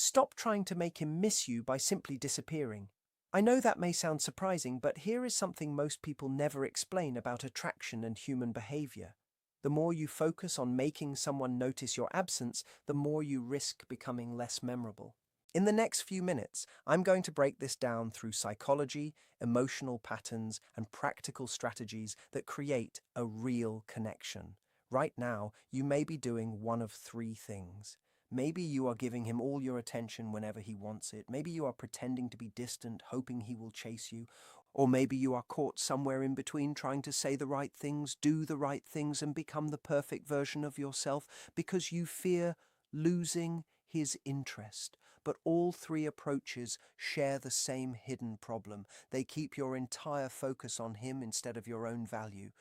Stop trying to make him miss you by simply disappearing. I know that may sound surprising, but here is something most people never explain about attraction and human behavior. The more you focus on making someone notice your absence, the more you risk becoming less memorable. In the next few minutes, I'm going to break this down through psychology, emotional patterns, and practical strategies that create a real connection. Right now, you may be doing one of three things. Maybe you are giving him all your attention whenever he wants it. Maybe you are pretending to be distant, hoping he will chase you. Or maybe you are caught somewhere in between, trying to say the right things, do the right things, and become the perfect version of yourself because you fear losing his interest. But all three approaches share the same hidden problem. They keep your entire focus on him instead of your own value.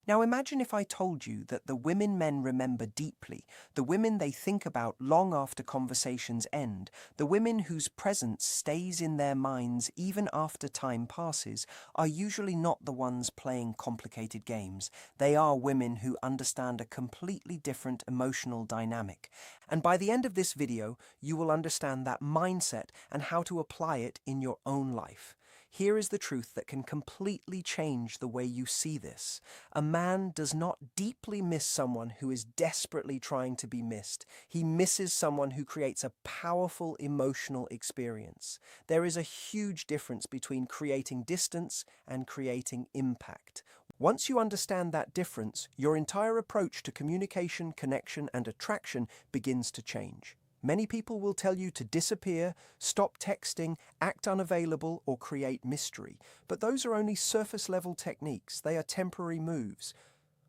Now imagine if I told you that the women men remember deeply, the women they think about long after conversations end, the women whose presence stays in their minds even after time passes, are usually not the ones playing complicated games. They are women who understand a completely different emotional dynamic. And by the end of this video, you will understand that mindset and how to apply it in your own life. Here is the truth that can completely change the way you see this. A man does not deeply miss someone who is desperately trying to be missed. He misses someone who creates a powerful emotional experience. There is a huge difference between creating distance and creating impact. Once you understand that difference, your entire approach to communication, connection, and attraction begins to change. Many people will tell you to disappear, stop texting, act unavailable, or create mystery. But those are only surface-level techniques. They are temporary moves.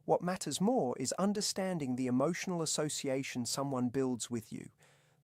What matters more is understanding the emotional association someone builds with you.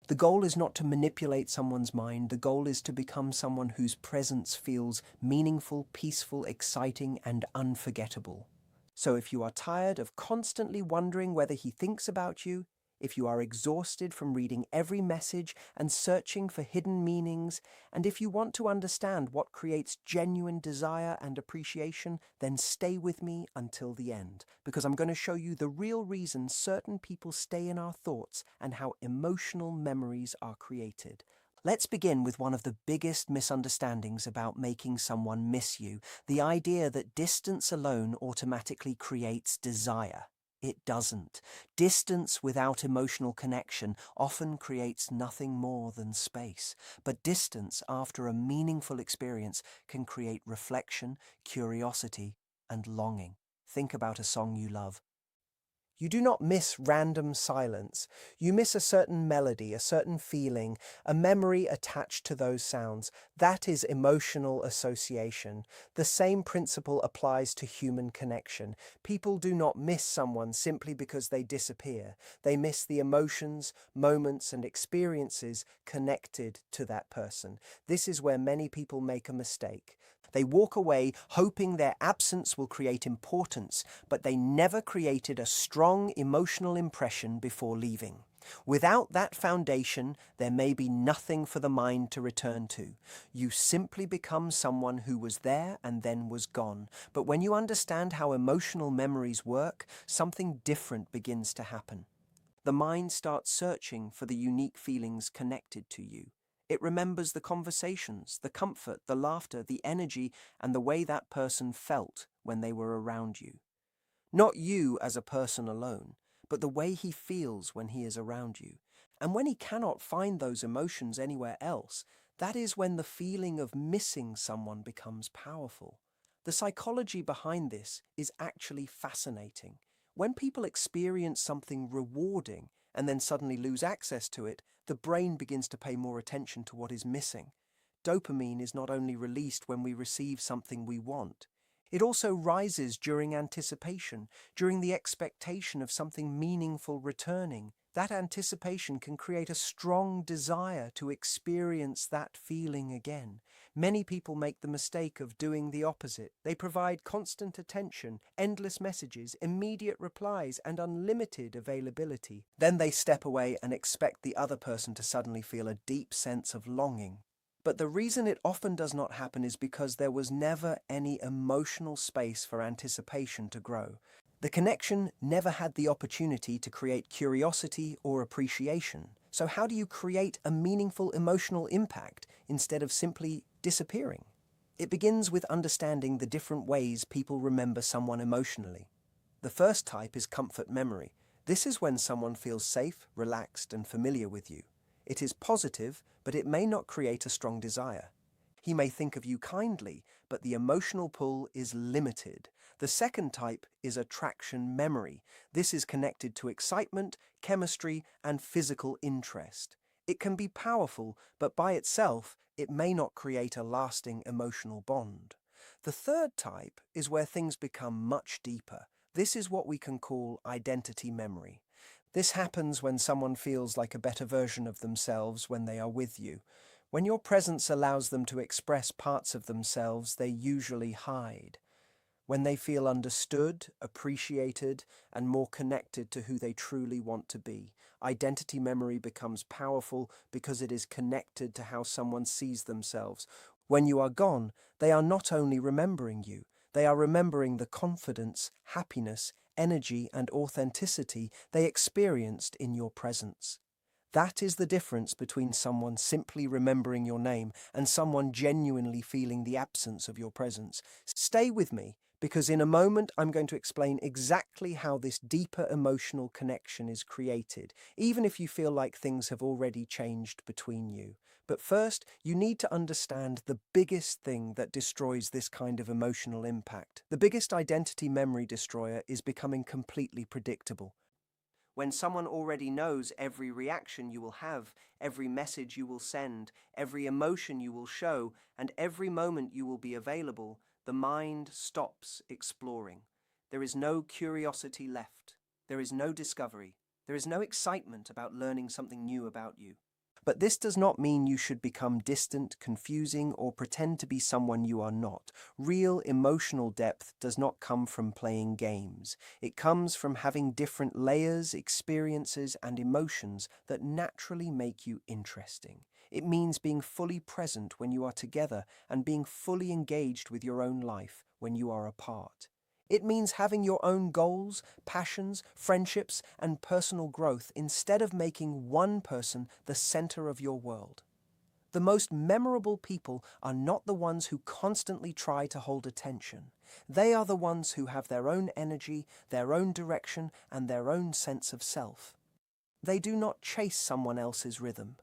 The goal is not to manipulate someone's mind. The goal is to become someone whose presence feels meaningful, peaceful, exciting, and unforgettable. So if you are tired of constantly wondering whether he thinks about you, if you are exhausted from reading every message and searching for hidden meanings, and if you want to understand what creates genuine desire and appreciation, then stay with me until the end, because I'm going to show you the real reason certain people stay in our thoughts and how emotional memories are created. Let's begin with one of the biggest misunderstandings about making someone miss you, the idea that distance alone automatically creates desire. It doesn't. Distance without emotional connection often creates nothing more than space. But distance after a meaningful experience can create reflection, curiosity, and longing. Think about a song you love. You do not miss random silence. You miss a certain melody, a certain feeling, a memory attached to those sounds. That is emotional association. The same principle applies to human connection. People do not miss someone simply because they disappear. They miss the emotions, moments, and experiences connected to that person. This is where many people make a mistake. They walk away hoping their absence will create importance, but they never created a strong emotional impression before leaving. Without that foundation, there may be nothing for the mind to return to. You simply become someone who was there and then was gone. But when you understand how emotional memories work, something different begins to happen. The mind starts searching for the unique feelings connected to you. It remembers the conversations, the comfort, the laughter, the energy, and the way that person felt when they were around you. Not you as a person alone, but the way he feels when he is around you. And when he cannot find those emotions anywhere else, that is when the feeling of missing someone becomes powerful. The psychology behind this is actually fascinating. When people experience something rewarding and then suddenly lose access to it, the brain begins to pay more attention to what is missing. Dopamine is not only released when we receive something we want, it also rises during anticipation, during the expectation of something meaningful returning. That anticipation can create a strong desire to experience that feeling again. Many people make the mistake of doing the opposite. They provide constant attention, endless messages, immediate replies, and unlimited availability. Then they step away and expect the other person to suddenly feel a deep sense of longing. But the reason it often does not happen is because there was never any emotional space for anticipation to grow. The connection never had the opportunity to create curiosity or appreciation. So how do you create a meaningful emotional impact instead of simply disappearing? It begins with understanding the different ways people remember someone emotionally. The first type is comfort memory. This is when someone feels safe, relaxed, and familiar with you. It is positive, but it may not create a strong desire. He may think of you kindly, but the emotional pull is limited. The second type is attraction memory. This is connected to excitement, chemistry, and physical interest. It can be powerful, but by itself, it may not create a lasting emotional bond. The third type is where things become much deeper. This is what we can call identity memory. This happens when someone feels like a better version of themselves when they are with you. When your presence allows them to express parts of themselves they usually hide. When they feel understood, appreciated, and more connected to who they truly want to be. Identity memory becomes powerful because it is connected to how someone sees themselves. When you are gone, they are not only remembering you, they are remembering the confidence, happiness, energy, and authenticity they experienced in your presence. That is the difference between someone simply remembering your name and someone genuinely feeling the absence of your presence. Stay with me, because in a moment I'm going to explain exactly how this deeper emotional connection is created, even if you feel like things have already changed between you. But first, you need to understand the biggest thing that destroys this kind of emotional impact. The biggest identity memory destroyer is becoming completely predictable. When someone already knows every reaction you will have, every message you will send, every emotion you will show, and every moment you will be available, the mind stops exploring. There is no curiosity left. There is no discovery. There is no excitement about learning something new about you. But this does not mean you should become distant, confusing, or pretend to be someone you are not. Real emotional depth does not come from playing games. It comes from having different layers, experiences, and emotions that naturally make you interesting. It means being fully present when you are together and being fully engaged with your own life when you are apart. It means having your own goals, passions, friendships, and personal growth instead of making one person the center of your world. The most memorable people are not the ones who constantly try to hold attention. They are the ones who have their own energy, their own direction, and their own sense of self. They do not chase someone else's rhythm.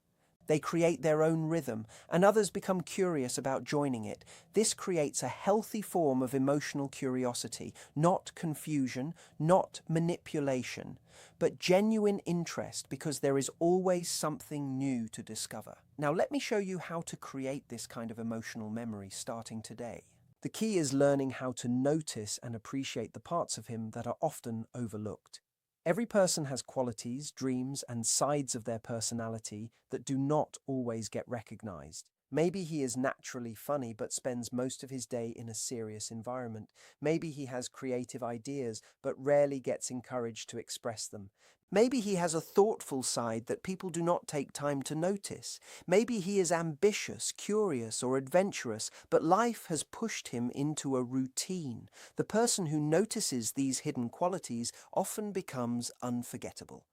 They create their own rhythm, and others become curious about joining it. This creates a healthy form of emotional curiosity, not confusion, not manipulation, but genuine interest because there is always something new to discover. Now let me show you how to create this kind of emotional memory starting today. The key is learning how to notice and appreciate the parts of him that are often overlooked. Every person has qualities, dreams, and sides of their personality that do not always get recognized. Maybe he is naturally funny but spends most of his day in a serious environment. Maybe he has creative ideas but rarely gets encouraged to express them. Maybe he has a thoughtful side that people do not take time to notice. Maybe he is ambitious, curious, or adventurous, but life has pushed him into a routine. The person who notices these hidden qualities often becomes unforgettable.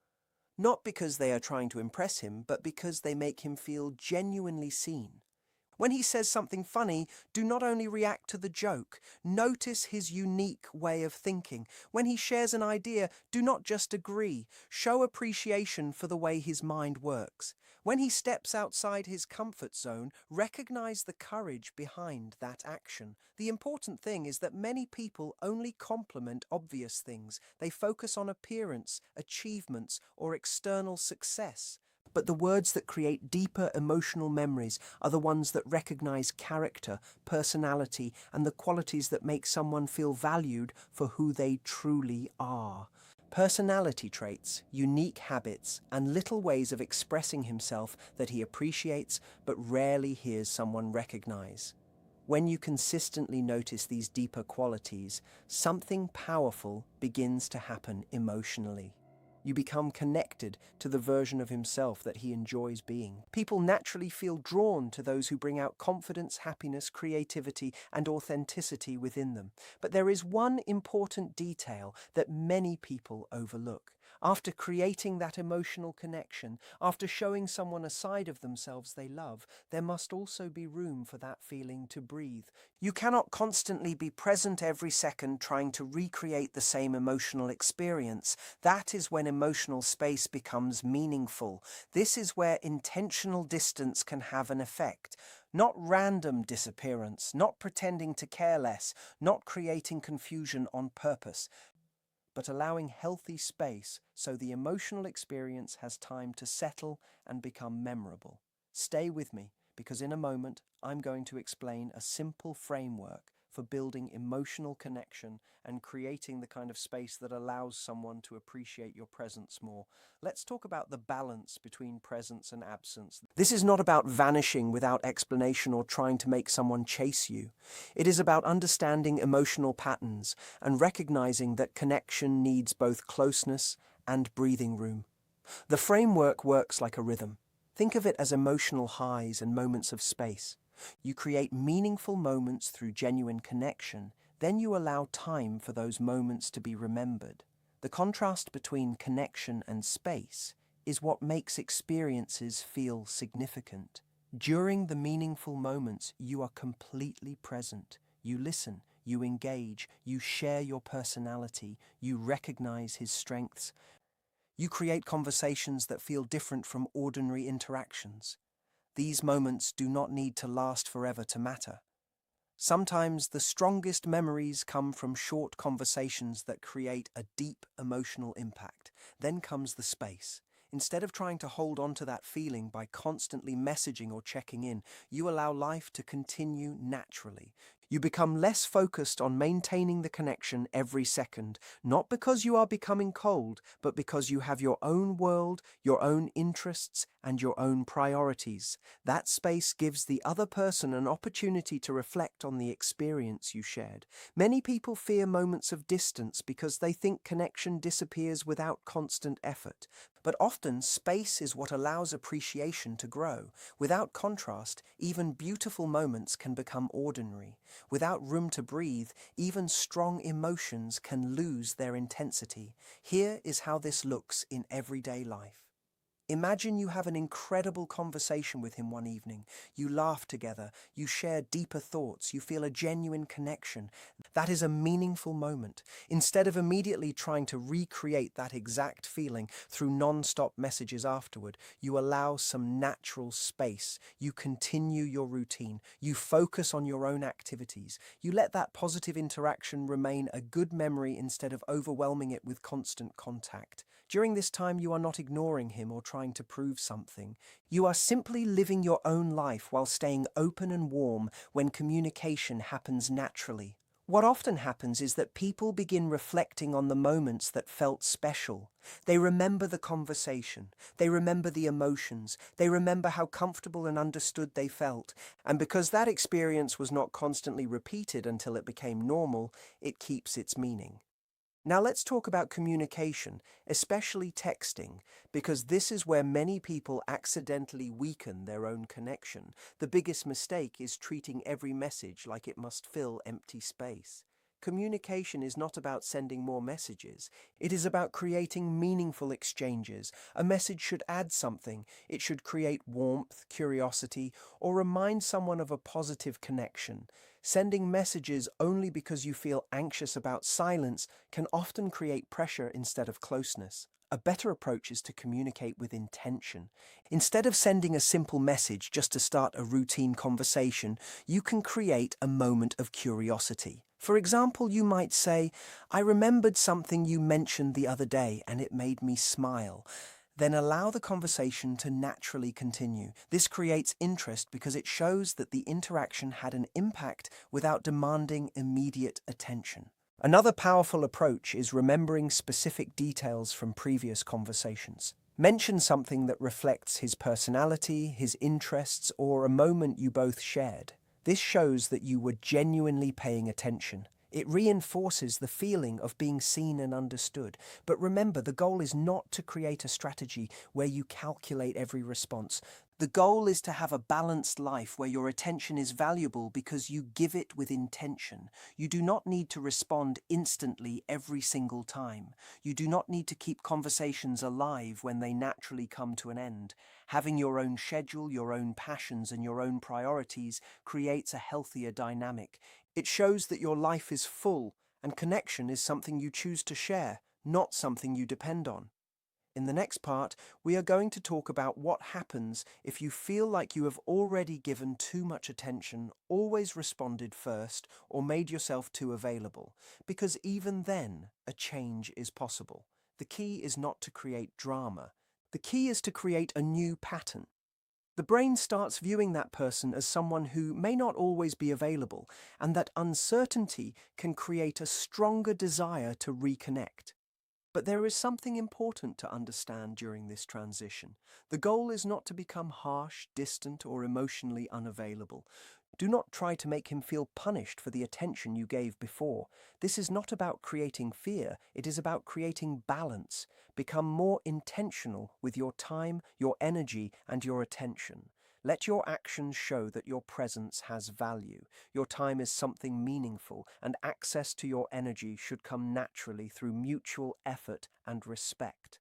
Not because they are trying to impress him, but because they make him feel genuinely seen. When he says something funny, do not only react to the joke, notice his unique way of thinking. When he shares an idea, do not just agree, show appreciation for the way his mind works. When he steps outside his comfort zone, recognize the courage behind that action. The important thing is that many people only compliment obvious things. They focus on appearance, achievements, or external success. But the words that create deeper emotional memories are the ones that recognize character, personality, and the qualities that make someone feel valued for who they truly are. Personality traits, unique habits, and little ways of expressing himself that he appreciates but rarely hears someone recognize. When you consistently notice these deeper qualities, something powerful begins to happen emotionally. You become connected to the version of himself that he enjoys being. People naturally feel drawn to those who bring out confidence, happiness, creativity, and authenticity within them. But there is one important detail that many people overlook. After creating that emotional connection, after showing someone a side of themselves they love, there must also be room for that feeling to breathe. You cannot constantly be present every second trying to recreate the same emotional experience. That is when emotional space becomes meaningful. This is where intentional distance can have an effect. Not random disappearance, not pretending to care less, not creating confusion on purpose, but allowing healthy space so the emotional experience has time to settle and become memorable. Stay with me, because in a moment I'm going to explain a simple framework for building emotional connection and creating the kind of space that allows someone to appreciate your presence more. Let's talk about the balance between presence and absence. This is not about vanishing without explanation or trying to make someone chase you. It is about understanding emotional patterns and recognizing that connection needs both closeness and breathing room. The framework works like a rhythm. Think of it as emotional highs and moments of space. You create meaningful moments through genuine connection, then you allow time for those moments to be remembered. The contrast between connection and space is what makes experiences feel significant. During the meaningful moments, you are completely present. You listen, you engage, you share your personality, you recognize his strengths. You create conversations that feel different from ordinary interactions. These moments do not need to last forever to matter. Sometimes the strongest memories come from short conversations that create a deep emotional impact. Then comes the space. Instead of trying to hold on to that feeling by constantly messaging or checking in, you allow life to continue naturally. You become less focused on maintaining the connection every second, not because you are becoming cold, but because you have your own world, your own interests, and your own priorities. That space gives the other person an opportunity to reflect on the experience you shared. Many people fear moments of distance because they think connection disappears without constant effort. But often, space is what allows appreciation to grow. Without contrast, even beautiful moments can become ordinary. Without room to breathe, even strong emotions can lose their intensity. Here is how this looks in everyday life. Imagine you have an incredible conversation with him one evening. You laugh together, you share deeper thoughts, you feel a genuine connection. That is a meaningful moment. Instead of immediately trying to recreate that exact feeling through non-stop messages afterward, you allow some natural space. You continue your routine. You focus on your own activities. You let that positive interaction remain a good memory instead of overwhelming it with constant contact. During this time, you are not ignoring him or trying to prove something. You are simply living your own life while staying open and warm when communication happens naturally. What often happens is that people begin reflecting on the moments that felt special. They remember the conversation, they remember the emotions, they remember how comfortable and understood they felt. And because that experience was not constantly repeated until it became normal, it keeps its meaning. Now let's talk about communication, especially texting, because this is where many people accidentally weaken their own connection. The biggest mistake is treating every message like it must fill empty space. Communication is not about sending more messages. It is about creating meaningful exchanges. A message should add something. It should create warmth, curiosity, or remind someone of a positive connection. Sending messages only because you feel anxious about silence can often create pressure instead of closeness. A better approach is to communicate with intention. Instead of sending a simple message just to start a routine conversation, you can create a moment of curiosity. For example, you might say, "I remembered something you mentioned the other day and it made me smile." Then allow the conversation to naturally continue. This creates interest because it shows that the interaction had an impact without demanding immediate attention. Another powerful approach is remembering specific details from previous conversations. Mention something that reflects his personality, his interests, or a moment you both shared. This shows that you were genuinely paying attention. It reinforces the feeling of being seen and understood. But remember, the goal is not to create a strategy where you calculate every response. The goal is to have a balanced life where your attention is valuable because you give it with intention. You do not need to respond instantly every single time. You do not need to keep conversations alive when they naturally come to an end. Having your own schedule, your own passions, and your own priorities creates a healthier dynamic. It shows that your life is full, and connection is something you choose to share, not something you depend on. In the next part, we are going to talk about what happens if you feel like you have already given too much attention, always responded first, or made yourself too available, because even then, a change is possible. The key is not to create drama. The key is to create a new pattern. The brain starts viewing that person as someone who may not always be available, and that uncertainty can create a stronger desire to reconnect. But there is something important to understand during this transition. The goal is not to become harsh, distant, or emotionally unavailable. Do not try to make him feel punished for the attention you gave before. This is not about creating fear, it is about creating balance. Become more intentional with your time, your energy, and your attention. Let your actions show that your presence has value. Your time is something meaningful, and access to your energy should come naturally through mutual effort and respect.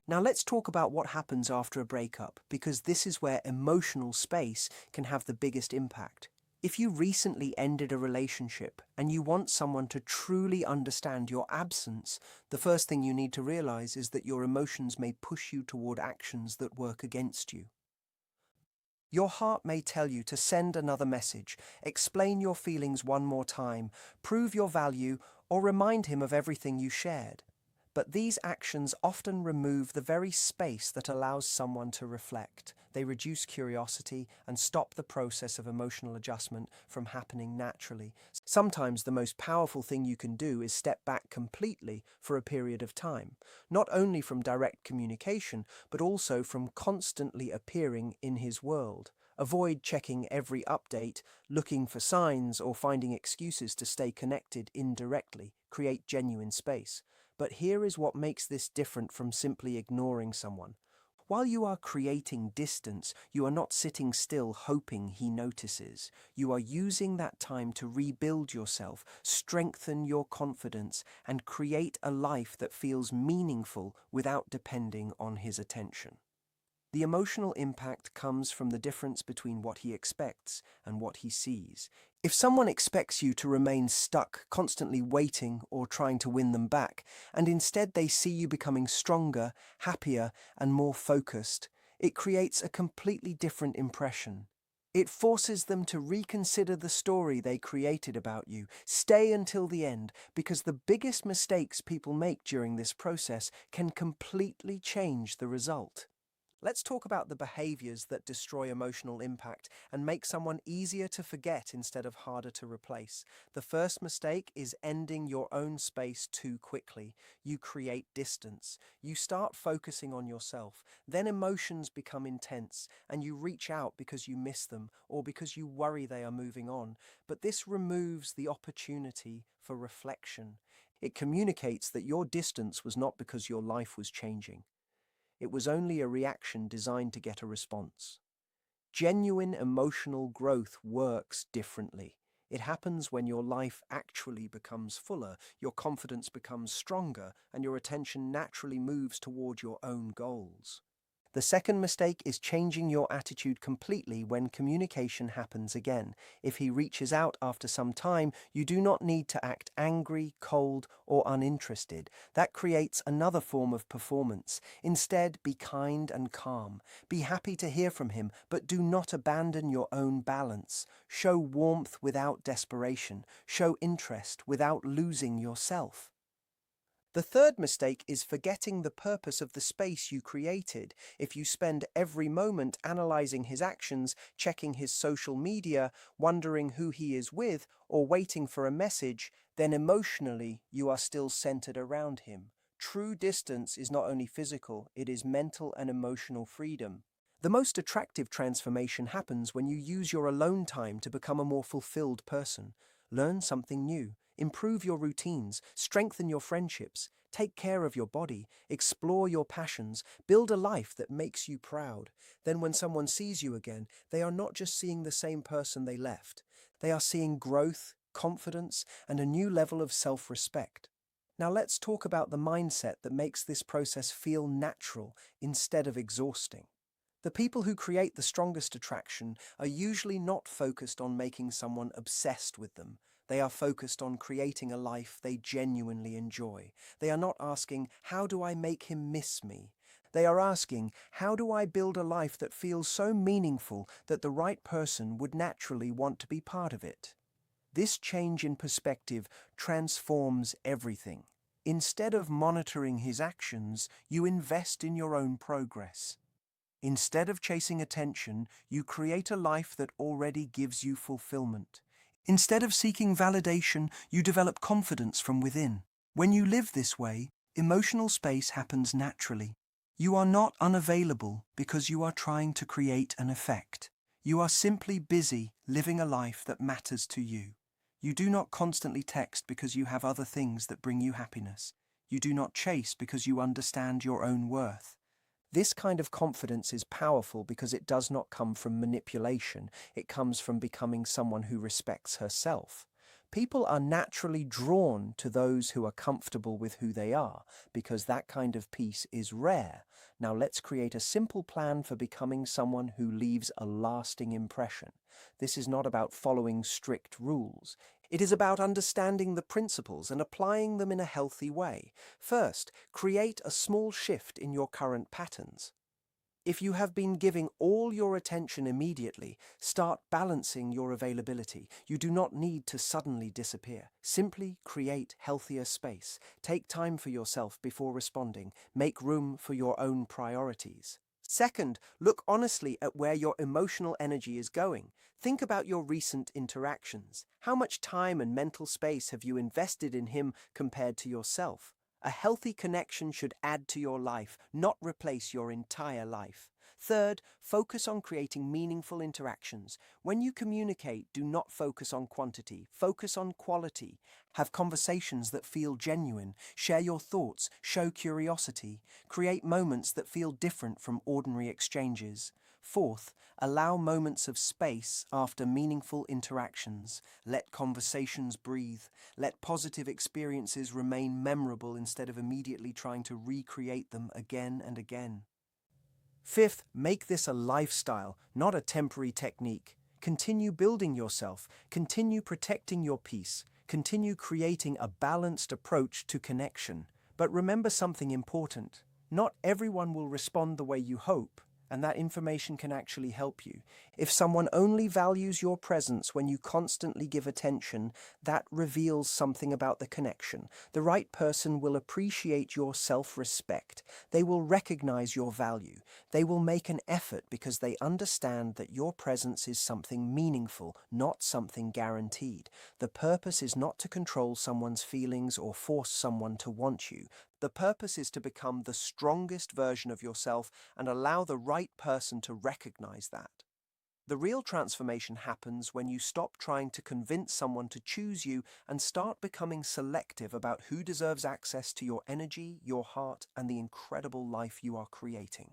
Now let's talk about what happens after a breakup, because this is where emotional space can have the biggest impact. If you recently ended a relationship and you want someone to truly understand your absence, the first thing you need to realize is that your emotions may push you toward actions that work against you. Your heart may tell you to send another message, explain your feelings one more time, prove your value, or remind him of everything you shared. But these actions often remove the very space that allows someone to reflect. They reduce curiosity and stop the process of emotional adjustment from happening naturally. Sometimes the most powerful thing you can do is step back completely for a period of time, not only from direct communication, but also from constantly appearing in his world. Avoid checking every update, looking for signs, or finding excuses to stay connected indirectly. Create genuine space. But here is what makes this different from simply ignoring someone. While you are creating distance, you are not sitting still hoping he notices. You are using that time to rebuild yourself, strengthen your confidence, and create a life that feels meaningful without depending on his attention. The emotional impact comes from the difference between what he expects and what he sees. If someone expects you to remain stuck, constantly waiting or trying to win them back, and instead they see you becoming stronger, happier, and more focused, it creates a completely different impression. It forces them to reconsider the story they created about you. Stay until the end, because the biggest mistakes people make during this process can completely change the result. Let's talk about the behaviors that destroy emotional impact and make someone easier to forget instead of harder to replace. The first mistake is ending your own space too quickly. You create distance. You start focusing on yourself. Then emotions become intense and you reach out because you miss them or because you worry they are moving on. But this removes the opportunity for reflection. It communicates that your distance was not because your life was changing. It was only a reaction designed to get a response. Genuine emotional growth works differently. It happens when your life actually becomes fuller, your confidence becomes stronger, and your attention naturally moves toward your own goals. The second mistake is changing your attitude completely when communication happens again. If he reaches out after some time, you do not need to act angry, cold, or uninterested. That creates another form of performance. Instead, be kind and calm. Be happy to hear from him, but do not abandon your own balance. Show warmth without desperation. Show interest without losing yourself. The third mistake is forgetting the purpose of the space you created. If you spend every moment analyzing his actions, checking his social media, wondering who he is with, or waiting for a message, then emotionally you are still centered around him. True distance is not only physical, it is mental and emotional freedom. The most attractive transformation happens when you use your alone time to become a more fulfilled person. Learn something new. Improve your routines, strengthen your friendships, take care of your body, explore your passions, build a life that makes you proud. Then when someone sees you again, they are not just seeing the same person they left. They are seeing growth, confidence, and a new level of self-respect. Now let's talk about the mindset that makes this process feel natural instead of exhausting. The people who create the strongest attraction are usually not focused on making someone obsessed with them. They are focused on creating a life they genuinely enjoy. They are not asking, how do I make him miss me? They are asking, how do I build a life that feels so meaningful that the right person would naturally want to be part of it? This change in perspective transforms everything. Instead of monitoring his actions, you invest in your own progress. Instead of chasing attention, you create a life that already gives you fulfillment. Instead of seeking validation, you develop confidence from within. When you live this way, emotional space happens naturally. You are not unavailable because you are trying to create an effect. You are simply busy living a life that matters to you. You do not constantly text because you have other things that bring you happiness. You do not chase because you understand your own worth. This kind of confidence is powerful because it does not come from manipulation. It comes from becoming someone who respects herself. People are naturally drawn to those who are comfortable with who they are because that kind of peace is rare. Now let's create a simple plan for becoming someone who leaves a lasting impression. This is not about following strict rules. It is about understanding the principles and applying them in a healthy way. First, create a small shift in your current patterns. If you have been giving all your attention immediately, start balancing your availability. You do not need to suddenly disappear. Simply create healthier space. Take time for yourself before responding. Make room for your own priorities. Second, look honestly at where your emotional energy is going. Think about your recent interactions. How much time and mental space have you invested in him compared to yourself? A healthy connection should add to your life, not replace your entire life. Third, focus on creating meaningful interactions. When you communicate, do not focus on quantity, focus on quality. Have conversations that feel genuine, share your thoughts, show curiosity, create moments that feel different from ordinary exchanges. Fourth, allow moments of space after meaningful interactions. Let conversations breathe. Let positive experiences remain memorable instead of immediately trying to recreate them again and again. Fifth, make this a lifestyle, not a temporary technique. Continue building yourself. Continue protecting your peace. Continue creating a balanced approach to connection. But remember something important. Not everyone will respond the way you hope, and that information can actually help you. If someone only values your presence when you constantly give attention, that reveals something about the connection. The right person will appreciate your self-respect. They will recognize your value. They will make an effort because they understand that your presence is something meaningful, not something guaranteed. The purpose is not to control someone's feelings or force someone to want you. The purpose is to become the strongest version of yourself and allow the right person to recognize that. The real transformation happens when you stop trying to convince someone to choose you and start becoming selective about who deserves access to your energy, your heart, and the incredible life you are creating.